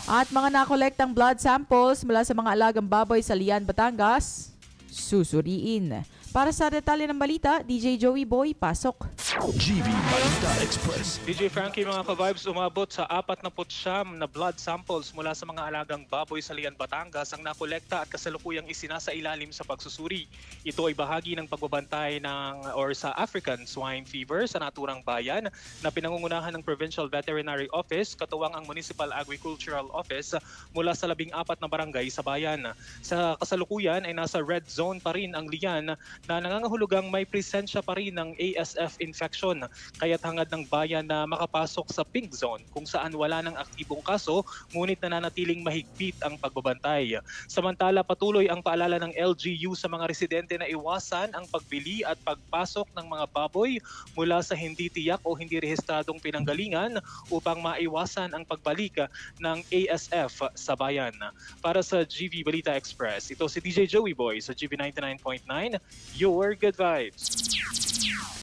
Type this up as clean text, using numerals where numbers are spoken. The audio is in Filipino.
At mga nakolektang blood samples mula sa mga alagang baboy sa Lian, Batangas, susuriin. Para sa detalye ng balita, DJ Joey Boy, pasok. GV Balita Express. DJ Frankie, mga ka-vibes, umabot sa 49 na blood samples mula sa mga alagang baboy sa Lian, Batangas ang nakolekta at kasalukuyang isinasailalim sa pagsusuri. Ito ay bahagi ng pagbabantay sa African swine fever sa naturang bayan na pinangungunahan ng Provincial Veterinary Office katuwang ang Municipal Agricultural Office mula sa 14 na barangay sa bayan. Sa kasalukuyan ay nasa red zone pa rin ang Lian na nangangahulugang may presensya pa rin ng ASF infection. Kaya't hangad ng bayan na makapasok sa pink zone kung saan wala ng aktibong kaso ngunit nananatiling mahigpit ang pagbabantay. Samantala, patuloy ang paalala ng LGU sa mga residente na iwasan ang pagbili at pagpasok ng mga baboy mula sa hindi tiyak o hindi rehistradong pinanggalingan upang maiwasan ang pagbalik ng ASF sa bayan. Para sa GV Balita Express, ito si DJ Joey Boy sa GV 99.9, Your Good Vibes.